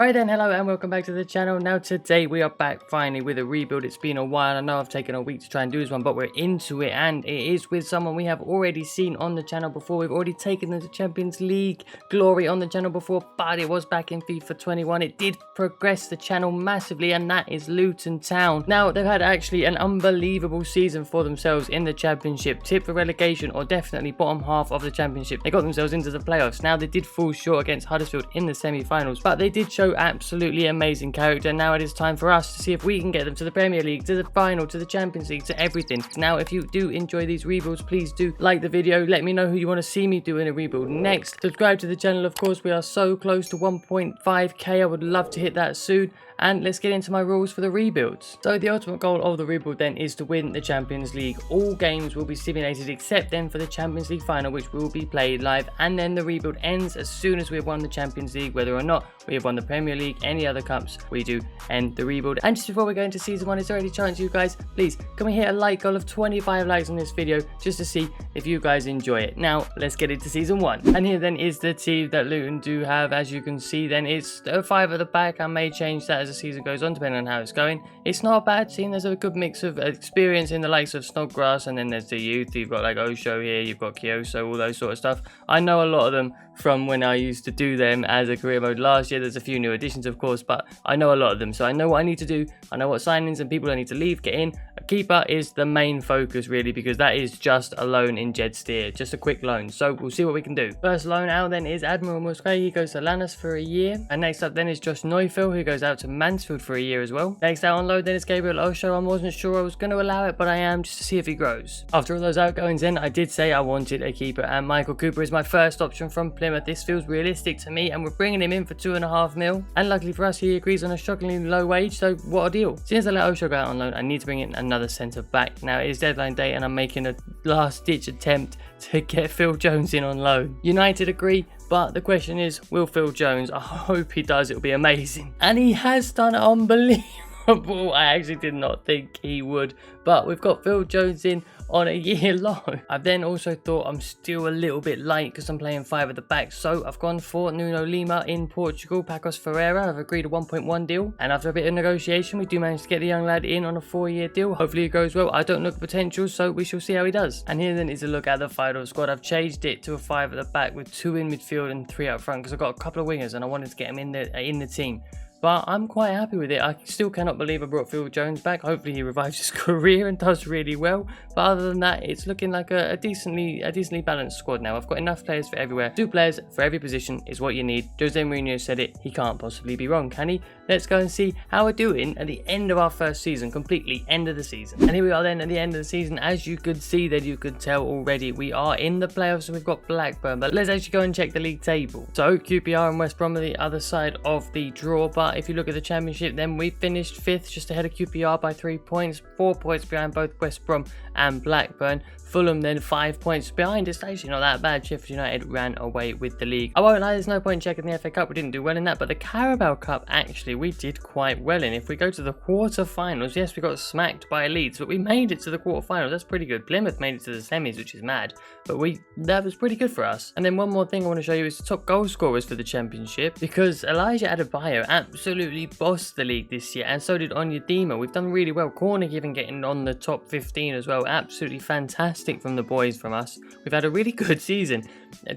Alright then, hello and welcome back to the channel. Now today we are back finally with a rebuild. It's been a while. I know I've taken a week to try and do this one, but we're into it, and it is with someone we have already seen on the channel before. We've already taken the Champions League glory on the channel before, but it was back in FIFA 21. It did progress the channel massively, and that is Luton Town. Now they've had actually an unbelievable season for themselves in the Championship. Tip for relegation, or definitely bottom half of the Championship. They got themselves into the playoffs. Now they did fall short against Huddersfield in the semi-finals, but they did show absolutely amazing character. Now it is time for us to see if we can get them to the Premier League, to the final, to the Champions League, to everything. Now if you do enjoy these rebuilds, please do like the video. Let me know who you want to see me do in a rebuild next. Subscribe to the channel, of course. We are so close to 1.5k. I would love to hit that soon. And let's get into my rules for the rebuilds. So the ultimate goal of the rebuild then is to win the Champions League. All games will be simulated except then for the Champions League final, which will be played live, and then the rebuild ends as soon as we have won the Champions League. Whether or not we have won the Premier League, any other cups, we do end the rebuild. And just before we go into season 1, is there any chance you guys, please, can we hit a like goal of 25 likes on this video just to see if you guys enjoy it. Now let's get into season 1. And here then is the team that Luton do have. As you can see then, it's 5 at the back. I may change that as the season goes on depending on how it's going. It's not a bad team. There's a good mix of experience in the likes of Snodgrass, and then there's the youth. You've got like Osho here, you've got Kyoso, all those sort of stuff. I know a lot of them from when I used to do them as a career mode last year. There's a few new additions of course, but I know a lot of them, so I know what I need to do. I know what signings and people I need to leave, get in. A keeper is the main focus really, because that is just a loan in Jed Steer, just a quick loan, so we'll see what we can do. First loan out then is Admiral Musquet. He goes to Lannis for a year, and next up then is Josh Neufeld, who goes out to Mansfield for a year as well. Next out on loan then is Gabriel Osho. I wasn't sure I was going to allow it, but I am, just to see if he grows. After all those outgoings then, I did say I wanted a keeper, and Michael Cooper is my first option from Plymouth. This feels realistic to me, and we're bringing him in for 2.5 mil, and luckily for us he agrees on a shockingly low wage, so what a deal. Since I let Osho go out on loan, I need to bring in another centre back. Now it is deadline day and I'm making a last ditch attempt to get Phil Jones in on loan. United agree, but the question is, will Phil Jones? I hope he does. It'll be amazing, and he has done unbelievable. I actually did not think he would, but we've got Phil Jones in on a year loan. I've then also thought I'm still a little bit light because I'm playing 5 at the back, so I've gone for Nuno Lima in Portugal. Pacos Ferreira, I've agreed a 1.1 deal, and after a bit of negotiation we do manage to get the young lad in on a 4-year deal. Hopefully it goes well. I don't look at potential, so we shall see how he does. And here then is a look at the final squad. I've changed it to a 5 at the back with 2 in midfield and 3 up front because I've got a couple of wingers and I wanted to get them in the team. But I'm quite happy with it. I still cannot believe I brought Phil Jones back. Hopefully he revives his career and does really well. But other than that, it's looking like a decently balanced squad now. I've got enough players for everywhere. 2 players for every position is what you need. Jose Mourinho said it. He can't possibly be wrong, can he? Let's go and see how we're doing at the end of our first season. Completely end of the season. And here we are then at the end of the season. As you could see, that you could tell already, we are in the playoffs and we've got Blackburn. But let's actually go and check the league table. So QPR and West Brom are the other side of the draw. But if you look at the Championship, then we finished 5th, just ahead of QPR by 3 points, 4 points behind both West Brom and Blackburn. Fulham then 5 points behind. It's actually not that bad. Sheffield United ran away with the league. I won't lie, there's no point checking the FA Cup. We didn't do well in that, but the Carabao Cup actually we did quite well in. If we go to the quarter-finals, yes, we got smacked by Leeds, but we made it to the quarter-finals. That's pretty good. Plymouth made it to the semis, which is mad, but that was pretty good for us. And then one more thing I want to show you is the top goal scorers for the Championship, because Elijah Adebayo absolutely bossed the league this year, and so did Onyedema. We've done really well. Cornick even getting on the top 15 as well. Absolutely fantastic from the boys from us. We've had a really good season,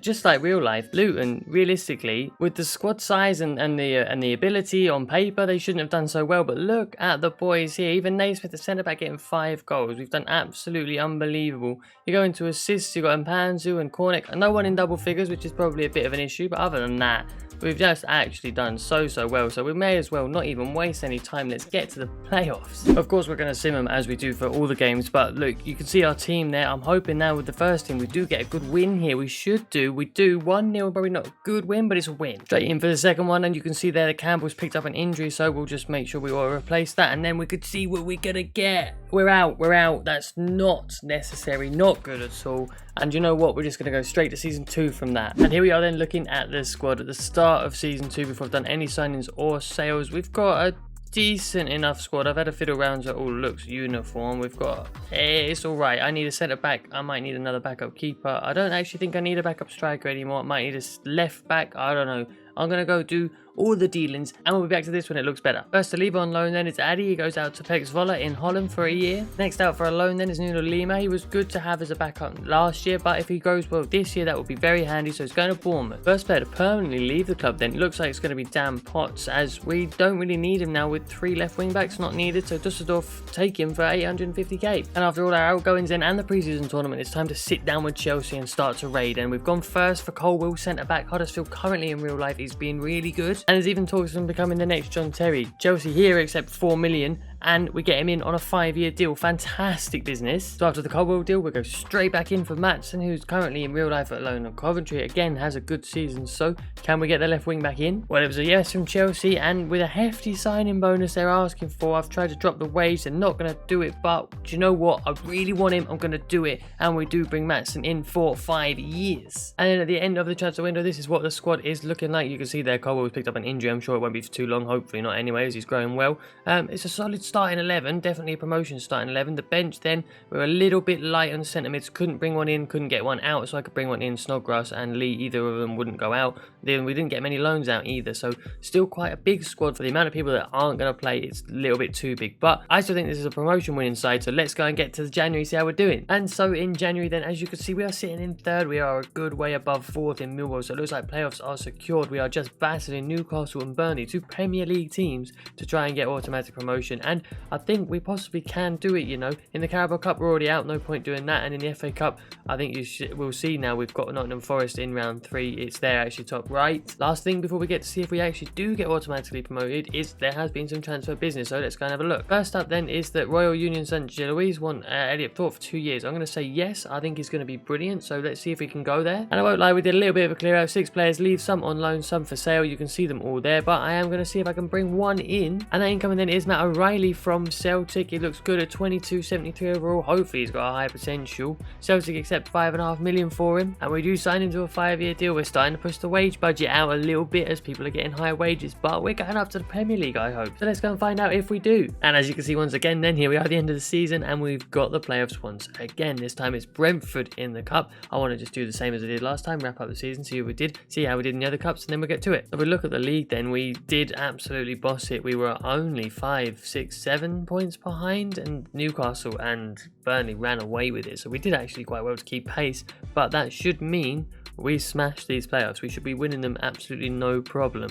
just like real life. Luton, realistically, with the squad size and the ability on paper, they shouldn't have done so well, but look at the boys here. Even Naismith, the centre back, getting 5 goals. We've done absolutely unbelievable. You go into assists, you've got Mpanzu and Cornick, no one in double figures, which is probably a bit of an issue, but other than that, we've just actually done so well, so we may as well not even waste any time. Let's get to the playoffs. Of course we're going to sim them as we do for all the games, but look, you can see our team there. I'm hoping now with the first team we do get a good win here. We do 1-0, probably not a good win, but it's a win. Straight in for the second one, and you can see there the Campbell's picked up an injury, so we'll just make sure we will replace that, and then we could see what we're gonna get. We're out. That's not necessary, not good at all. And you know what, we're just going to go straight to season 2 from that. And here we are then looking at the squad at the start of season 2 before I've done any signings or sales. We've got a decent enough squad. I've had a fiddle around, so it all looks uniform. We've got, it's all right. I need a centre back. I might need another backup keeper. I don't actually think I need a backup striker anymore. I might need a left back. I don't know. I'm going to go do all the dealings, and we'll be back to this when it looks better. First to leave on loan then is Addy. He goes out to Pek Zwolle in Holland for a year. Next out for a loan then is Nuno Lima. He was good to have as a backup last year, but if he goes well this year, that will be very handy, so he's going to Bournemouth. First player to permanently leave the club then, it looks like it's going to be Dan Potts, as we don't really need him now with 3 left wing backs not needed, so Dusseldorf take him for 850k. And after all our outgoings in and the pre-season tournament, it's time to sit down with Chelsea and start to raid, and we've gone first for Colwill, centre back. Huddersfield currently in real life is being really good, and there's even talks of him becoming the next John Terry. Chelsea here accept 4 million, and we get him in on a 5-year deal. Fantastic business. So after the Colwill deal, we'll go straight back in for Matson, who's currently in real life at loan at Coventry. Again, has a good season. So can we get the left wing back in? Well, it was a yes from Chelsea, and with a hefty signing bonus they're asking for, I've tried to drop the wage. They're not going to do it, but do you know what? I really want him. I'm going to do it. And we do bring Matson in for 5 years. And then at the end of the transfer window, this is what the squad is looking like. You can see there Colwell's picked up an injury. I'm sure it won't be for too long. Hopefully not anyway, as he's growing well. It's a solid starting 11, definitely a promotion starting 11. The bench then, we're a little bit light on the centre mids, couldn't bring one in, couldn't get one out, so I could bring one in. Snodgrass and Lee, either of them wouldn't go out. Then we didn't get many loans out either, so still quite a big squad for the amount of people that aren't going to play. It's a little bit too big, but I still think this is a promotion winning side, so let's go and get to January, see how we're doing. And so in January then, as you can see, we are sitting in 3rd. We are a good way above 4th in Millwall, so it looks like playoffs are secured. We are just battling Newcastle and Burnley, 2 Premier League teams, to try and get automatic promotion, and I think we possibly can do it. You know, in the Carabao Cup we're already out, no point doing that, and in the FA Cup I think we'll see now. We've got Nottingham Forest in round 3. It's there actually top right. Last thing before we get to see if we actually do get automatically promoted is there has been some transfer business, so let's go and have a look. First up then is that Royal Union St. Gilloise want Elliot Thorpe for 2 years. I'm going to say yes, I think he's going to be brilliant, so let's see if we can go there. And I won't lie, we did a little bit of a clear out. 6 players leave, some on loan, some for sale. You can see them all there, but I am going to see if I can bring one in, and that incoming then is Matt O'Reilly from Celtic. He looks good at 22.73 overall. Hopefully he's got a high potential. Celtic accept 5.5 million for him, and we do sign him to a 5-year deal. We're starting to push the wage budget out a little bit as people are getting high wages, but we're going up to the Premier League, I hope. So let's go and find out if we do. And as you can see once again then, here we are at the end of the season, and we've got the playoffs once again. This time it's Brentford in the cup. I want to just do the same as I did last time, wrap up the season, see how we did, see how we did in the other cups, and then we'll get to it. If we look at the league then, we did absolutely boss it. We were only 5, 6, 7 points behind, and Newcastle and Burnley ran away with it, so we did actually quite well to keep pace, but that should mean we smashed these playoffs. We should be winning them absolutely no problem.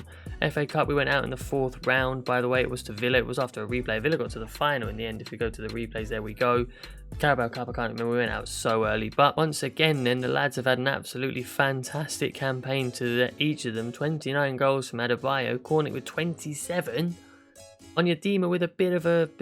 FA Cup, we went out in the 4th round, by the way. It was to Villa. It was after a replay. Villa got to the final in the end. If we go to the replays, there we go. Carabao Cup, I can't remember, we went out so early, but once again then, the lads have had an absolutely fantastic campaign to each of them. 29 goals from Adebayo, Cornick with 27, Onyedinma with a bit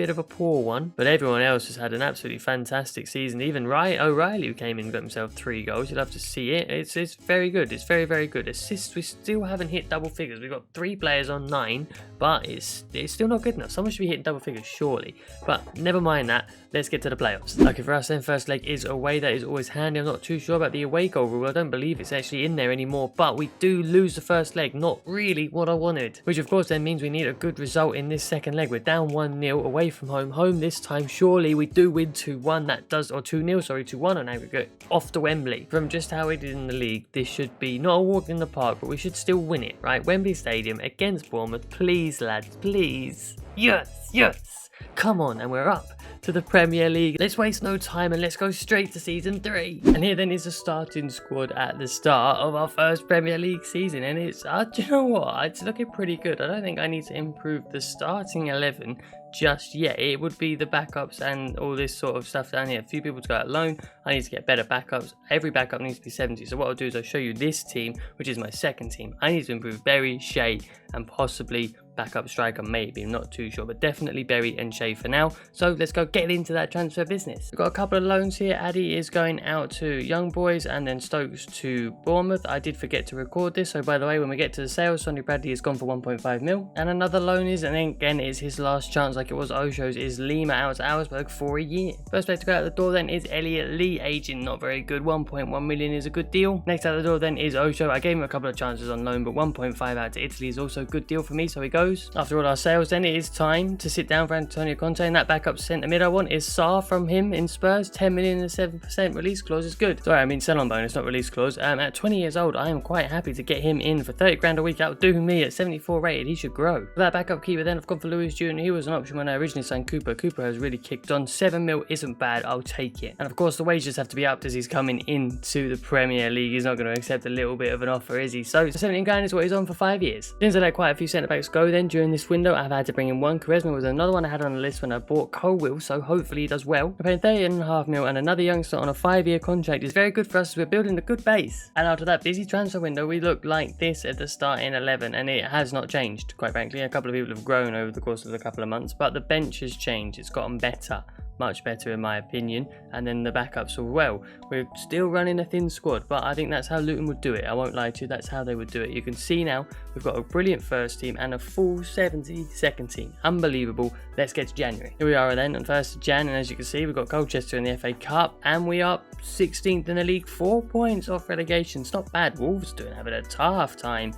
of a poor one, but everyone else has had an absolutely fantastic season. Even O'Reilly, who came in and got himself 3 goals. You'll have to see it. It's very good. It's very, very good. Assists, we still haven't hit double figures. We've got 3 players on 9, but it's still not good enough. Someone should be hitting double figures surely, but never mind that. Let's get to the playoffs. Okay, for us then, first leg is away. That is always handy. I'm not too sure about the away goal rule. I don't believe it's actually in there anymore, but we do lose the first leg. Not really what I wanted, which of course then means we need a good result in this second leg. We're down 1-0 away from home. Home this time, surely we do win 2-1. That does, or 2-0, sorry, 2-1 on aggregate, off to Wembley. From just how we did in the league, this should be not a walk in the park, but we should still win it, right? Wembley Stadium against Bournemouth. Please, lads, please. Yes, yes. Come on, and we're up to the Premier League. Let's waste no time and let's go straight to season 3. And here then is the starting squad at the start of our first Premier League season, and it's do you know what, it's looking pretty good. I don't think I need to improve the starting 11 just yet. It would be the backups and all this sort of stuff down here. A few people to go out loan. I need to get better backups. Every backup needs to be 70. So what I'll do is I'll show you this team, which is my second team. I need to improve Berry, Shea, and possibly backup striker, maybe. I'm not too sure, but definitely Berry and Shea for now. So let's go get into that transfer business. We've got a couple of loans here. Addy is going out to Young Boys and then Stokes to Bournemouth. I did forget to record this, so by the way, when we get to the sales, Sonny Bradley has gone for 1.5 mil. And another loan is, and then again it's his last chance like it was Osho's, is Lima out to Augsburg for a year. First player to go out the door then is Elliot Lee, aging not very good. 1.1 million is a good deal. Next out the door then is Osho. I gave him a couple of chances on loan, but 1.5 out to Italy is also a good deal for me, so we go. goes. After all our sales, then it is time to sit down for Antonio Conte, and that backup centre mid I want is Sarr from him in Spurs. 10 million and a 7% release clause is good. Sorry, I mean sell on bonus, not release clause. At 20 years old, I am quite happy to get him in for 30 grand a week. That would do me at 74 rated. He should grow. For that backup keeper, then I've gone for Lewis Jr. He was an option when I originally signed Cooper. Cooper has really kicked on. 7 mil isn't bad. I'll take it. And of course, the wages have to be upped as he's coming into the Premier League. He's not going to accept a little bit of an offer, is he? So 17 grand is what he's on for 5 years. Since I let quite a few centre backs go then during this window, I've had to bring in one. Quaresma was another one I had on the list when I bought Colwill, so hopefully he does well. We're paying 30.5 mil, and another youngster on a 5-year contract is very good for us as we're building a good base. And after that busy transfer window, we looked like this at the start in 11, and it has not changed, quite frankly. A couple of people have grown over the course of a couple of months, but the bench has changed. It's gotten better. Much better in my opinion, and then the backups are well. We're still running a thin squad, but I think that's how Luton would do it. I won't lie to you, that's how they would do it. You can see now we've got a brilliant first team and a full 70 second team. Unbelievable. Let's get to January. Here we are then on 1st of Jan, and as you can see we've got Colchester in the FA Cup, and we are 16th in the league, 4 points off relegation. It's not bad. Wolves having a tough time.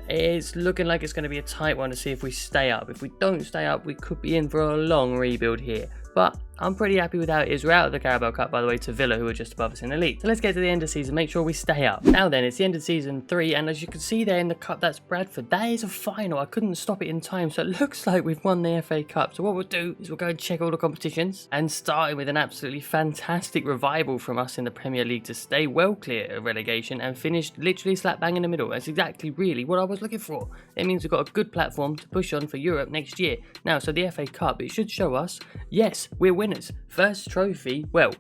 It's looking like it's going to be a tight one to see if we stay up. If we don't stay up, we could be in for a long rebuild here. But I'm pretty happy with how it is. We're out of the Carabao Cup, by the way, to Villa, who are just above us in the league. So let's get to the end of the season, make sure we stay up. Now then, it's the end of season 3, and as you can see there in the cup, that's Bradford. That is a final. I couldn't stop it in time, so it looks like we've won the FA Cup. So what we'll do is we'll go and check all the competitions, and starting with an absolutely fantastic revival from us in the Premier League to stay well clear of relegation and finish literally slap bang in the middle. That's exactly really what I was looking for. It means we've got a good platform to push on for Europe next year. Now, so the FA Cup, it should show us, yes, we're winners. First trophy, well,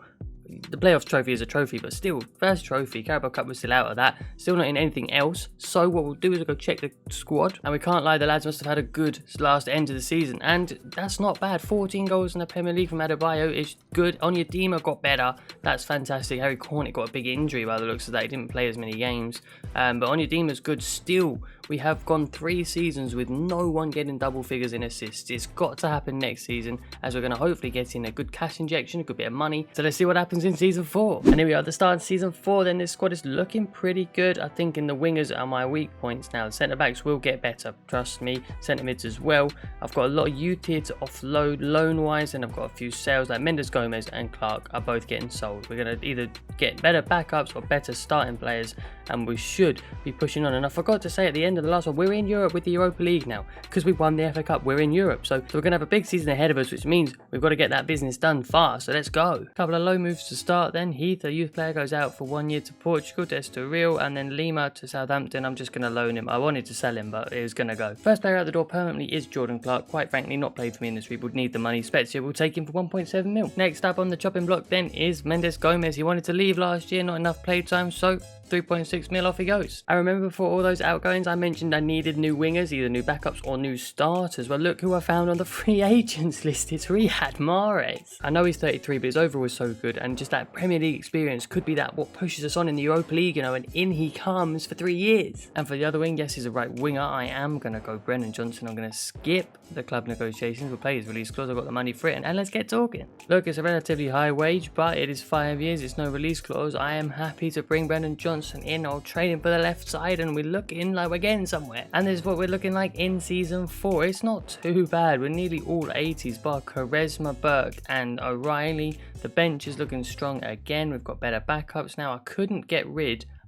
the playoffs trophy is a trophy, but still, first trophy. Carabao Cup was still out of that, still not in anything else. So what we'll do is we'll go check the squad, and we can't lie, the lads must have had a good last end of the season, and that's not bad. 14 goals in the Premier League from Adebayo is good. Onyedinma got better, that's fantastic. Harry Cornick got a big injury by the looks of that, he didn't play as many games, but Onyedinma's good still. We have gone 3 seasons with no one getting double figures in assists. It's got to happen next season, as we're going to hopefully get in a good cash injection, a good bit of money. So let's see what happens in season 4. And here we are at the start of season 4. Then this squad is looking pretty good. I think in the wingers are my weak points now. The centre backs will get better, trust me. Centre mids as well. I've got a lot of youth here to offload loan wise, and I've got a few sales like Mendes Gomez and Clark are both getting sold. We're going to either get better backups or better starting players, and we should be pushing on. And I forgot to say at the end of the last one, we're in Europe with the Europa League now, because we won the FA Cup. We're in Europe, so we're going to have a big season ahead of us, which means we've got to get that business done fast. So let's go. A couple of low moves to start then. Heath, a youth player, goes out for 1 year to Portugal, to Estoril, and then Lima to Southampton. I'm just going to loan him. I wanted to sell him, but it was going to go. First player out the door permanently is Jordan Clark. Quite frankly, not played for me in this week, would need the money. Spezia will take him for 1.7 mil. Next up on the chopping block then is Mendes Gomez. He wanted to leave last year, not enough play time, so 3.6 mil, off he goes. I remember before all those outgoings I mentioned I needed new wingers, either new backups or new starters. Well, look who I found on the free agents list. It's Riyad Mahrez. I know he's 33, but his overall is so good, and just that Premier League experience could be that what pushes us on in the Europa League, you know, and in he comes for 3 years. And for the other wing, yes, he's a right winger. I am going to go Brennan Johnson. I'm going to skip the club negotiations. We'll play his release clause. I've got the money for it, and let's get talking. Look, it's a relatively high wage, but it is 5 years. It's no release clause. I am happy to bring Brennan Johnson in. I'll trade him for the left side, and we're looking like we're getting somewhere. And this is what we're looking like in season 4. It's not too bad. We're nearly all 80s, bar Quaresma, Burke, and O'Reilly. The bench is looking strong again. We've got better backups now. I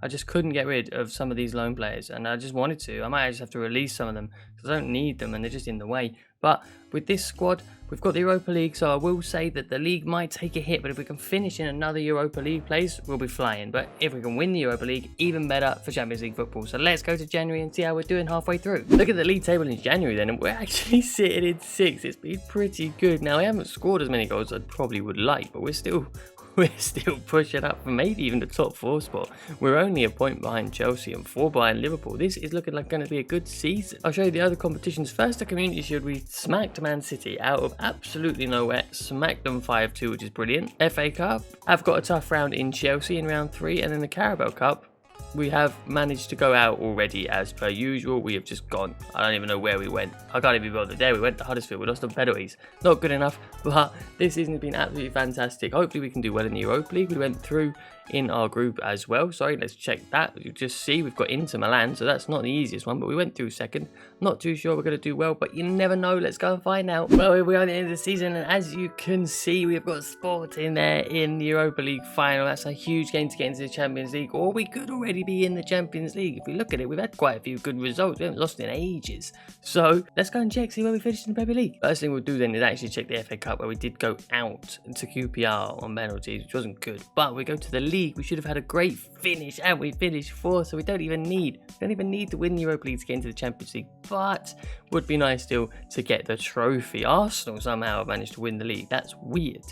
just couldn't get rid of some of these loan players, and I just wanted to. I might just have to release some of them because I don't need them and they're just in the way. But with this squad, we've got the Europa League, so I will say that the league might take a hit, but if we can finish in another Europa League place, we'll be flying. But if we can win the Europa League, even better for Champions League football. So let's go to January and see how we're doing halfway through. Look at the league table in January then, and we're actually sitting in 6th. It's been pretty good. Now, we haven't scored as many goals as I probably would like, but we're still pushing up for maybe even the top 4 spot. We're only a point behind Chelsea and 4 behind Liverpool. This is looking like going to be a good season. I'll show you the other competitions. First, the Community Shield, we smacked Man City out of absolutely nowhere. Smacked them 5-2, which is brilliant. FA Cup, I've got a tough round in Chelsea in round 3, and then the Carabao Cup, we have managed to go out already as per usual. We have just gone. I don't even know where we went. I can't even bother. There we went to Huddersfield. We lost on penalties. Not good enough, but this season has been absolutely fantastic. Hopefully we can do well in the Europa League. We went through in our group as well. Sorry, let's check that. You just see we've got Inter Milan, so that's not the easiest one, but we went through second. Not too sure we're going to do well, but you never know. Let's go and find out. Well, here we are at the end of the season, and as you can see, we've got Sporting there in the Europa League final. That's a huge game to get into the Champions League, or we could already be in the Champions League. If we look at it, we've had quite a few good results. We haven't lost in ages. So let's go and check, see where we finished in the Premier League. First thing we'll do then is actually check the FA Cup, where we did go out to QPR on penalties, which wasn't good. But we go to the league. We should have had a great finish, and we finished fourth, so we don't even need to win the Europa League to get into the Champions League. But would be nice still to get the trophy. Arsenal somehow have managed to win the league. That's weird.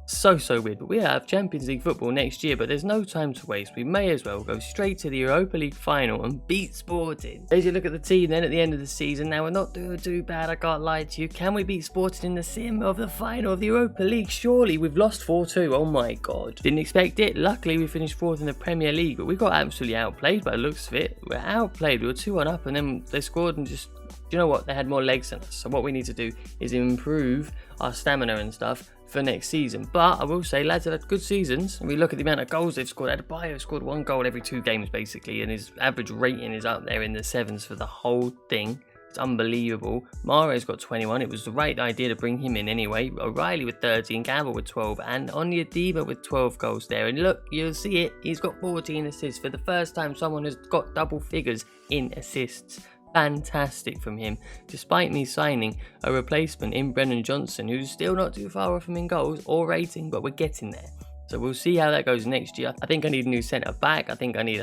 So weird. But we have Champions League football next year, but there's no time to waste. We may as well go straight to the Europa League final and beat Sporting. As you look at the team then at the end of the season, now we're not doing too bad, I can't lie to you. Can we beat Sporting in the sim of the final of the Europa League? Surely. We've lost 4-2. Oh my god. Didn't expect it. Luckily we finished fourth in the Premier League, but we got absolutely outplayed by the looks of it. We're outplayed. We were 2-1 up, and then they scored and just, you know what, they had more legs than us. So what we need to do is improve our stamina and stuff for next season. But I will say, lads have had good seasons. And we look at the amount of goals they've scored. Adebayo scored 1 goal every 2 games basically, and his average rating is up there in the 7s for the whole thing. It's unbelievable. Mahrez got 21. It was the right idea to bring him in anyway. O'Reilly with 13, Campbell with 12, and Onyedika with 12 goals there. And look, you'll see it. He's got 14 assists. For the first time, someone has got double figures in assists. Fantastic from him, despite me signing a replacement in Brennan Johnson, who's still not too far off him in goals or rating, but we're getting there. So we'll see how that goes next year. I think I need a new centre back. I think I need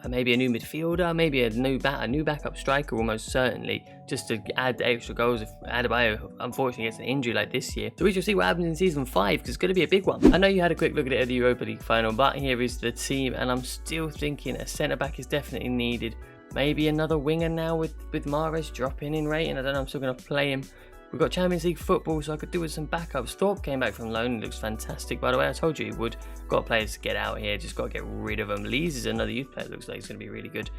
maybe a new midfielder, maybe a new backup striker, almost certainly, just to add the extra goals if Adebayo unfortunately gets an injury like this year. So we shall see what happens in season 5, because it's going to be a big one. I know you had a quick look at it at the Europa League final, but here is the team, and I'm still thinking a centre back is definitely needed. Maybe another winger now with Mahrez dropping in rating. I don't know, I'm still going to play him. We've got Champions League football, so I could do with some backups. Thorpe came back from loan. He looks fantastic, by the way. I told you he would. Got players to get out here. Just got to get rid of them. Lees is another youth player. Looks like he's going to be really good.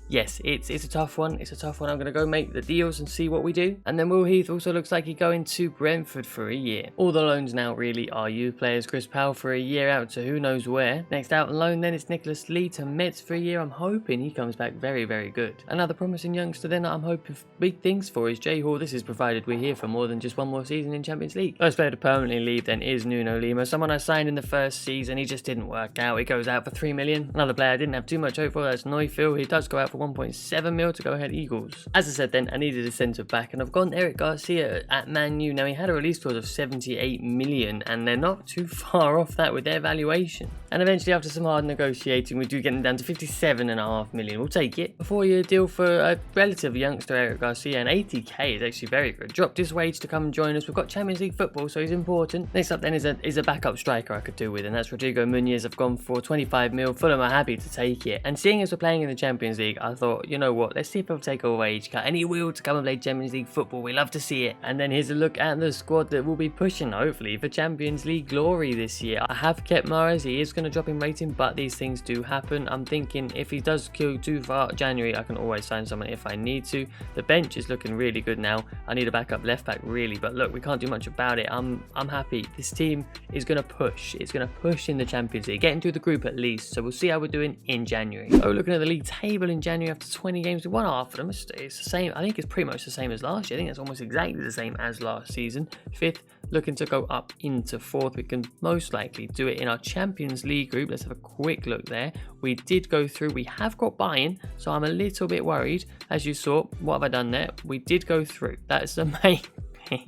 Yes, it's a tough one. It's a tough one. I'm going to go make the deals and see what we do. And then Will Heath also looks like he's going to Brentford for a year. All the loans now really are youth players. Chris Powell for a year out to who knows where. Next out on loan then it's Nicholas Lee to Mets for a year. I'm hoping he comes back very, very good. Another promising youngster then that I'm hoping big things for is Jay Hall. This is provided we're here for more than just one more season in Champions League. First player to permanently leave then is Nuno Lima. Someone I signed in the first season. He just didn't work out. He goes out for 3 million. Another player I didn't have too much hope for. That's Neufeld. He does go out for 1.7 mil to go ahead Eagles. As I said then, I needed a centre back, and I've gone Eric Garcia at Man U. Now he had a release clause of 78 million, and they're not too far off that with their valuation. And eventually, after some hard negotiating, we do get them down to 57.5 million. We'll take it. A 4-year deal for a relative youngster, Eric Garcia, and 80k is actually very good. Dropped his wage to come and join us. We've got Champions League football, so he's important. Next up then is a backup striker I could do with, and that's Rodrigo Muniz. I've gone for 25 mil. Fulham are happy to take it. And seeing as we're playing in the Champions League, I thought, you know what, let's see if I'll take a wage cut. And he will, to come and play Champions League football. We love to see it. And then here's a look at the squad that will be pushing, hopefully, for Champions League glory this year. I have kept Mahrez. He is going to drop in rating, but these things do happen. I'm thinking if he does kill too far January, I can always sign someone if I need to. The bench is looking really good now. I need a backup left back really, but look, we can't do much about it. I'm happy. This team is going to push. It's going to push in the Champions League, getting through the group at least. So we'll see how we're doing in January. So looking at the league table in January after 20 games, we won half of them. It's the same. I think it's pretty much the same as last year. I think it's almost exactly the same as last season. 5th, looking to go up into 4th. We can most likely do it in our Champions League group. Let's have a quick look there. We did go through. We have got buy-in, so I'm a little bit worried. As you saw, what have I done there? We did go through. That's the main thing.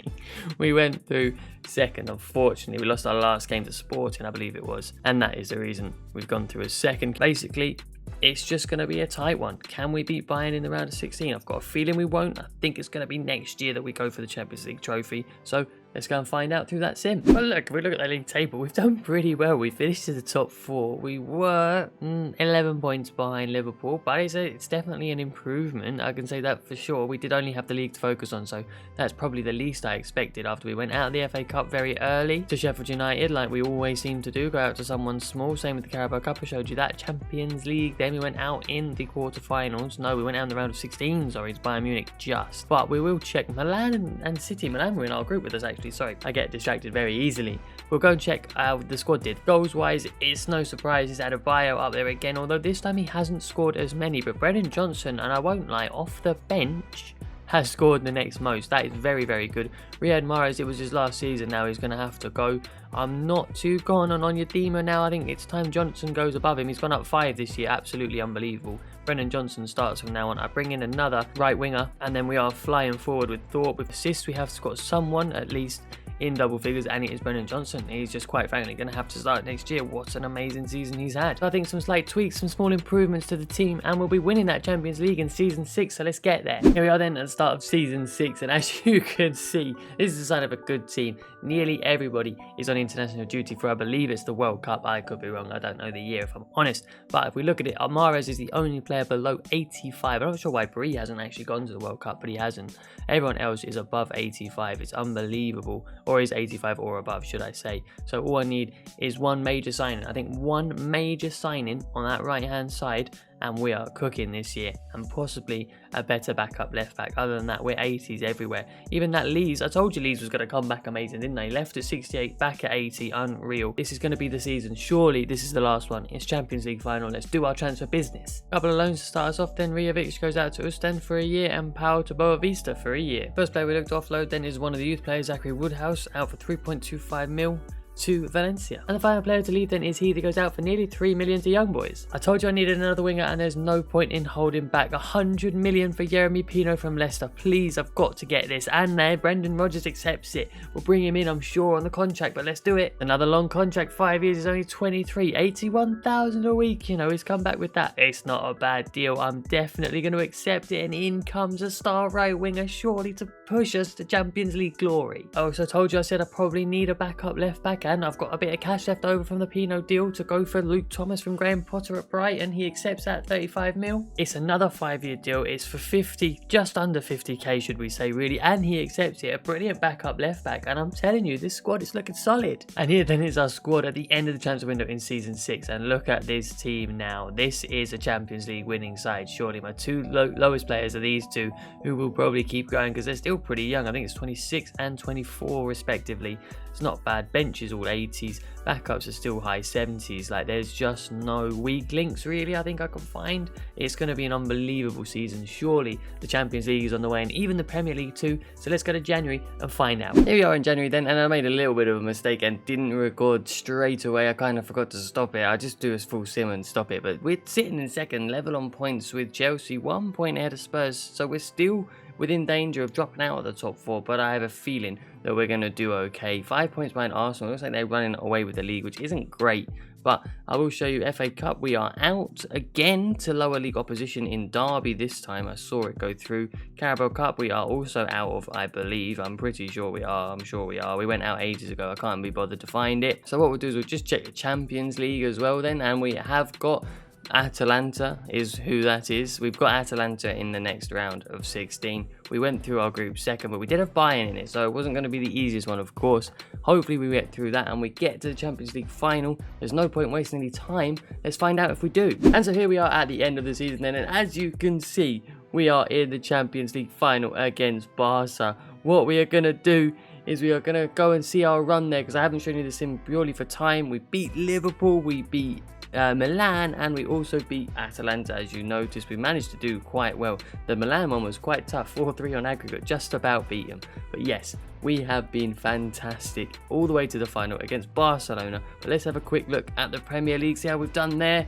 We went through 2nd. Unfortunately, we lost our last game to Sporting, I believe it was, and that is the reason we've gone through as 2nd. Basically, it's just going to be a tight one. Can we beat Bayern in the round of 16? I've got a feeling we won't. I think it's going to be next year that we go for the Champions League trophy. So let's go and find out through that sim. But look, if we look at the league table, we've done pretty well. We finished in the top 4. We were 11 points behind Liverpool, but it's definitely an improvement. I can say that for sure. We did only have the league to focus on, so that's probably the least I expected after we went out of the FA Cup very early to Sheffield United, like we always seem to do, go out to someone small. Same with the Carabao Cup, I showed you that. Champions League, then we went out in the quarterfinals. No, we went out in the round of 16, sorry, to Bayern Munich just. But we will check Milan and City. Milan were in our group with us actually. actually. Sorry, I get distracted very easily. We'll go and check how the squad did. Goals-wise, it's no surprise it's Adebayo up there again, although this time he hasn't scored as many. But Brennan Johnson, and I won't lie, off the bench, has scored the next most. That is very, very good. Riyad Mahrez, it was his last season now. He's going to have to go. I'm not too gone on Onyedema now. I think it's time Johnson goes above him. He's gone up 5 this year. Absolutely unbelievable. Brennan Johnson starts from now on. I bring in another right winger, and then we are flying forward with Thorpe. With assists, we have got someone at least in double figures, and it is Brennan Johnson. He's just quite frankly going to have to start next year. What an amazing season he's had. So I think some slight tweaks, some small improvements to the team, and we'll be winning that Champions League in season 6, so let's get there. Here we are then at the start of season 6, and as you can see, this is a sign of a good team. Nearly everybody is on international duty for, I believe it's the World Cup. I could be wrong, I don't know the year if I'm honest, but if we look at it, Mahrez is the only player below 85. I'm not sure why Brie hasn't actually gone to the World Cup, but he hasn't. Everyone else is above 85. It's unbelievable. Or is 85 or above, should I say. So all I need is one major signing. I think one major signing on that right hand side, and we are cooking this year, and possibly a better backup left back. Other than that, we're 80s everywhere. Even that Leeds, I told you Leeds was going to come back amazing, didn't they? Left at 68, back at 80, unreal. This is going to be the season. Surely this is the last one. It's Champions League final. Let's do our transfer business. Couple of loans to start us off then. Rijovic goes out to Ostend for a year, and Pau to Boa Vista for a year. First player we look to offload then is one of the youth players, Zachary Woodhouse, out for 3.25 mil. To Valencia. And the final player to leave then is he that goes out for nearly 3 million to Young Boys. I told you I needed another winger, and there's no point in holding back. 100 million for Jeremy Pino from Leicester. Please, I've got to get this. And there, Brendan Rodgers accepts it. We'll bring him in, I'm sure, on the contract, but let's do it. Another long contract, 5 years, is only 23. 81,000 a week, you know, he's come back with that. It's not a bad deal. I'm definitely going to accept it, and in comes a star right winger, surely to push us to Champions League glory. I also told you I said I probably need a backup left back, and I've got a bit of cash left over from the Pino deal to go for Luke Thomas from Graham Potter at Brighton. He accepts that 35 mil. It's another 5-year deal. It's for 50, just under 50k should we say really, and he accepts it. A brilliant backup left back, and I'm telling you, this squad is looking solid. And here then is our squad at the end of the transfer window in season 6, and look at this team now. This is a Champions League winning side. Surely my two lowest players are these two, who will probably keep going because they're still pretty young. I think it's 26 and 24 respectively. It's not bad. Bench is all 80s. Backups are still high 70s. Like, there's just no weak links really I think I can find. It's going to be an unbelievable season. Surely the Champions League is on the way, and even the Premier League too. So let's go to January and find out. Here we are in January then, and I made a little bit of a mistake and didn't record straight away. I kind of forgot to stop it. I just do a full sim and stop it. But we're sitting in second, level on points with Chelsea, 1 point ahead of Spurs. So we're still within danger of dropping out of the top 4, but I have a feeling that we're going to do okay. 5 points behind Arsenal. Looks like they're running away with the league, which isn't great, but I will show you FA Cup. We are out again to lower league opposition in Derby this time. I saw it go through. Carabao Cup we are also out of, I believe. I'm pretty sure we are. I'm sure we are. We went out ages ago. I can't be bothered to find it. So what we'll do is we'll just check the Champions League as well then, and we have got Atalanta is who that is. We've got Atalanta in the next round of 16. We went through our group second, but we did have Bayern in it, so it wasn't going to be the easiest one, of course. Hopefully we get through that and we get to the Champions League final. There's no point wasting any time. Let's find out if we do. And so here we are at the end of the season then, and as you can see, we are in the Champions League final against Barca. What we are going to do is we are going to go and see our run there, because I haven't shown you the sim purely for time. We beat Liverpool, we beat Milan, and we also beat Atalanta. As you noticed, we managed to do quite well. The Milan one was quite tough, 4-3 on aggregate, just about beat them. But yes, we have been fantastic all the way to the final against Barcelona. But let's have a quick look at the Premier League, see how we've done there.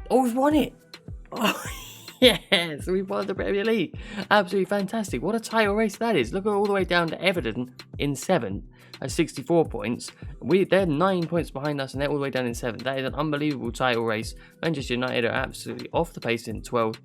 Oh, we've won it! Oh, yes, we've won the Premier League. Absolutely fantastic. What a title race that is. Look all the way down to Everton in 7th at 64 points. They're 9 points behind us, and they're all the way down in 7th. That is an unbelievable title race. Manchester United are absolutely off the pace in 12th.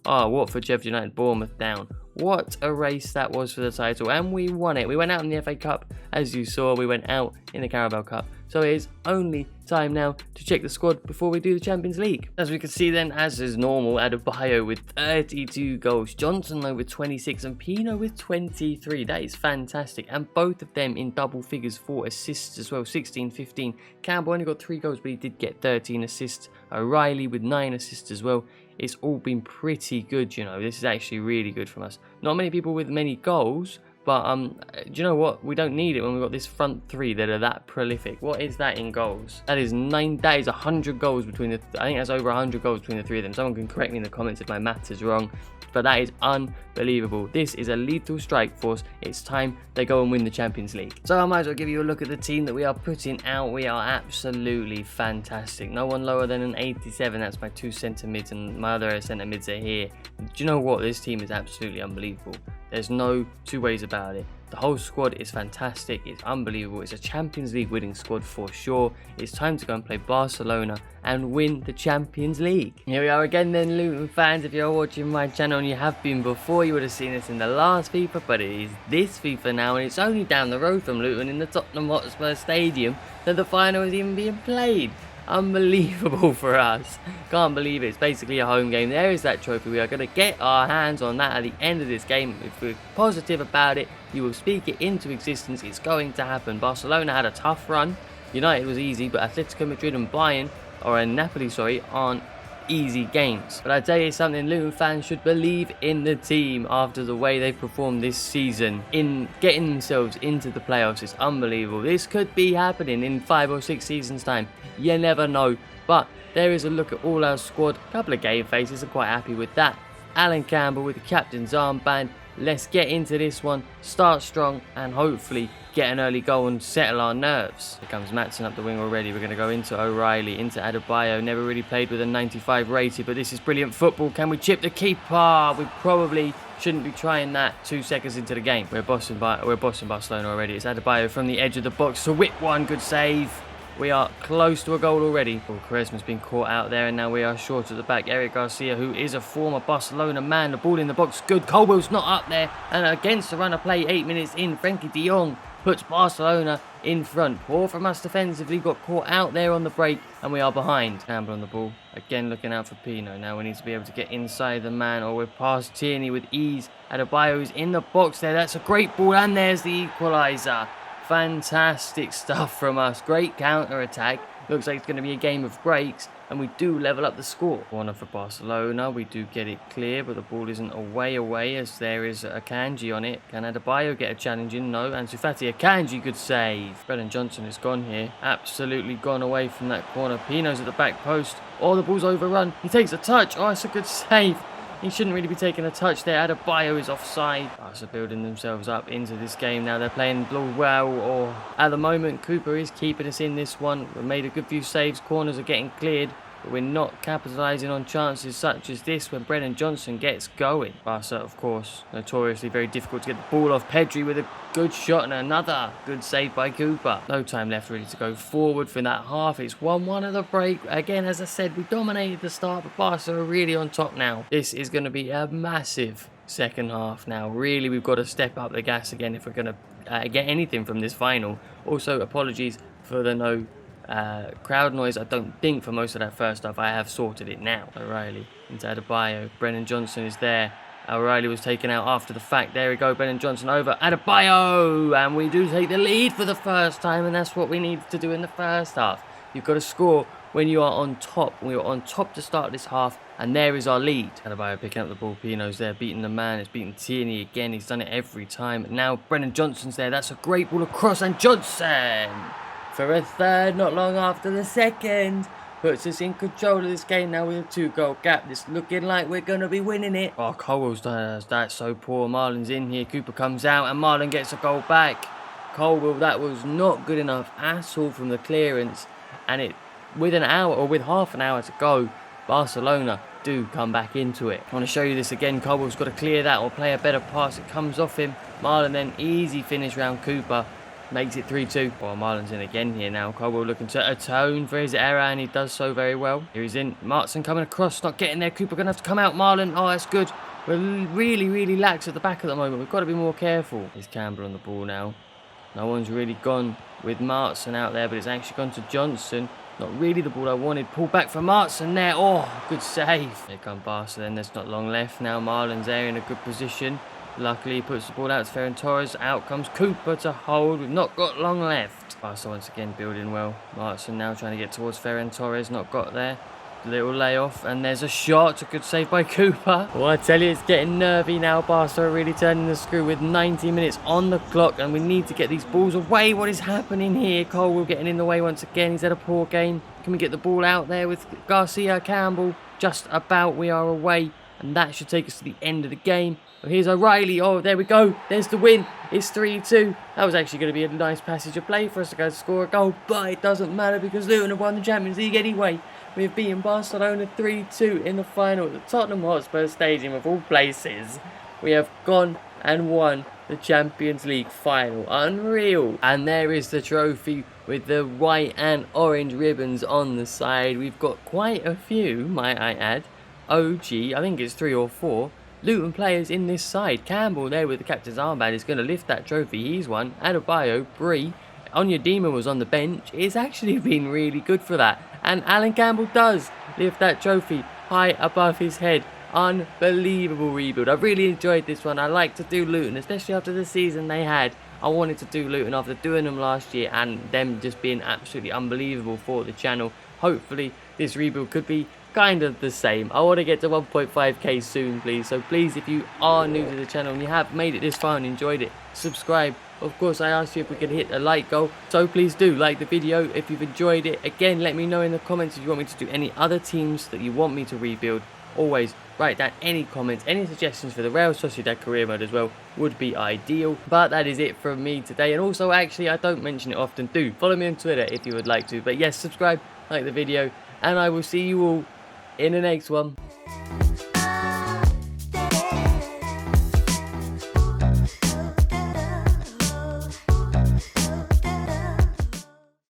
Watford, Sheffield United, Bournemouth down. What a race that was for the title, and we won it. We went out in the FA Cup, as you saw. We went out in the Carabao Cup. So it is only time now to check the squad before we do the Champions League. As we can see then, as is normal, Adebayo with 32 goals, Johnson though with 26, and Pino with 23. That is fantastic, and both of them in double figures for assists as well, 16, 15. Campbell only got 3 goals, but he did get 13 assists. O'Reilly with 9 assists as well. It's all been pretty good, you know. This is actually really good from us. Not many people with many goals, But do you know what? We don't need it when we've got this front three that are that prolific. What is that in goals? That is 100 goals between the. I think that's over 100 goals between the three of them. Someone can correct me in the comments if my maths is wrong. But that is unbelievable. This is a lethal strike force. It's time they go and win the Champions League. So I might as well give you a look at the team that we are putting out. We are absolutely fantastic. No one lower than an 87. That's my 2 centre mids, and my other centre mids are here. Do you know what? This team is absolutely unbelievable. There's no two ways about it. The whole squad is fantastic. It's unbelievable. It's a Champions League winning squad for sure. It's time to go and play Barcelona and win the Champions League. Here we are again then, Luton fans. If you're watching my channel and you have been before, you would have seen us in the last FIFA, but it is this FIFA now, and it's only down the road from Luton in the Tottenham Hotspur Stadium that the final is even being played. Unbelievable for us. Can't believe it. It's basically a home game. There is that trophy. We are going to get our hands on that at the end of this game. If we're positive about it, you will speak it into existence. It's going to happen. Barcelona had a tough run. United was easy, but Atletico Madrid and Bayern, or Napoli, sorry, aren't easy games. But I tell you something, Luton fans should believe in the team after the way they've performed this season in getting themselves into the playoffs. It's unbelievable. This could be happening in 5 or 6 seasons time. You never know. But there is a look at all our squad. A couple of game faces. I'm quite happy with that. Alan Campbell with the captain's armband. Let's get into this one, start strong, and hopefully get an early goal and settle our nerves. Here comes Matson up the wing already. We're going to go into O'Reilly, into Adebayo. Never really played with a 95 rated, but this is brilliant football. Can we chip the keeper? We probably shouldn't be trying that 2 seconds into the game. We're bossing Barcelona already. It's Adebayo from the edge of the box to whip one. Good save. We are close to a goal already. Oh, Quaresma's been caught out there, and now we are short at the back. Eric Garcia, who is a former Barcelona man. The ball in the box, good. Colwell's not up there, and against the run of play, 8 minutes in, Frenkie de Jong puts Barcelona in front. Poor from us defensively, got caught out there on the break, and we are behind. Campbell on the ball, again looking out for Pino. Now we need to be able to get inside the man, or we're past Tierney with ease. Adebayo is in the box there. That's a great ball, and there's the equaliser. Fantastic stuff from us. Great counter-attack. Looks like it's going to be a game of breaks, and we do level up the score. Corner for Barcelona. We do get it clear, but the ball isn't away as there is a Akanji on it. Can Adebayo get a challenge in? No. Ansu Fati, Akanji, good save. Brennan Johnson is gone here. Absolutely gone away from that corner. Pino's at the back post. Oh, the ball's overrun. He takes a touch. Oh, it's a good save. He shouldn't really be taking a touch there. Adebayo is offside. Barca building themselves up into this game now. They're playing well, or at the moment, Cooper is keeping us in this one. We've made a good few saves. Corners are getting cleared, but we're not capitalising on chances such as this when Brennan Johnson gets going. Barca, of course, notoriously very difficult to get the ball off. Pedri with a good shot and another good save by Cooper. No time left really to go forward for that half. It's 1-1 at the break. Again, as I said, we dominated the start, but Barca are really on top now. This is going to be a massive second half now. Really, we've got to step up the gas again if we're going to get anything from this final. Also, apologies for the no crowd noise. I don't think for most of that first half. I have sorted it now. O'Reilly into Adebayo. Brennan Johnson is there. O'Reilly was taken out after the fact. There we go. Brennan Johnson over. Adebayo! And we do take the lead for the first time, and that's what we needed to do in the first half. You've got to score when you are on top. We were on top to start this half, and there is our lead. Adebayo picking up the ball. Pino's there, beating the man. It's beating Tierney again. He's done it every time. Now Brennan Johnson's there. That's a great ball across, and Johnson for a third, not long after the second. Puts us in control of this game now with a 2-goal gap. It's looking like we're going to be winning it. Oh, Colwell's done that so poor. Marlon's in here. Cooper comes out and Marlon gets a goal back. Colwell, that was not good enough at all from the clearance. And it, with half an hour to go, Barcelona do come back into it. I want to show you this again. Colwell's got to clear that or play a better pass. It comes off him. Marlon then easy finish round Cooper. Makes it 3-2. Well, Marlon's in again here now. Colwell looking to atone for his error, and he does so very well. Here he's in. Martin coming across, not getting there. Cooper going to have to come out. Marlon, oh, that's good. We're really lax at the back at the moment. We've got to be more careful. Here's Campbell on the ball now. No one's really gone with Martin out there, but it's actually gone to Johnson. Not really the ball I wanted. Pull back for Martin there. Oh, good save. Here comes Barca then. There's not long left now. Marlon's there in a good position. Luckily, he puts the ball out to Ferran Torres. Out comes Cooper to hold. We've not got long left. Barca once again building well. Martin now trying to get towards Ferran Torres. Not got there. Little layoff, and there's a shot. A good save by Cooper. Well, I tell you, it's getting nervy now. Barca are really turning the screw with 90 minutes on the clock, and we need to get these balls away. What is happening here? Colwell getting in the way once again. He's had a poor game. Can we get the ball out there with Garcia, Campbell? Just about. We are away, and that should take us to the end of the game. Oh, here's O'Reilly. Oh, there we go. There's the win. It's 3-2. That was actually going to be a nice passage of play for us to go score a goal, but it doesn't matter because Luton have won the Champions League anyway. We've beaten Barcelona 3-2 in the final at the Tottenham Hotspur Stadium of all places. We have gone and won the Champions League final. Unreal. And there is the trophy with the white and orange ribbons on the side. We've got quite a few, might I add. OG, I think it's 3 or 4. Luton players in this side. Campbell there with the captain's armband is going to lift that trophy. He's won. Adebayo, Bree. Onyedinma was on the bench. It's actually been really good for that. And Alan Campbell does lift that trophy high above his head. Unbelievable rebuild. I really enjoyed this one. I like to do Luton, especially after the season they had. I wanted to do Luton after doing them last year and them just being absolutely unbelievable for the channel. Hopefully this rebuild could be kind of the same. I want to get to 1.5k soon, please. So please, if you are new to the channel and you have made it this far and enjoyed it, subscribe. Of course, I asked you if we could hit a like goal, so please do like the video if you've enjoyed it. Again, let me know in the comments if you want me to do any other teams that you want me to rebuild. Always write down any comments, any suggestions for the Real Sociedad career mode as well would be ideal. But that is it from me today. And also, actually, I don't mention it often. Do follow me on Twitter if you would like to. But yes, subscribe, like the video, and I will see you all in the next one.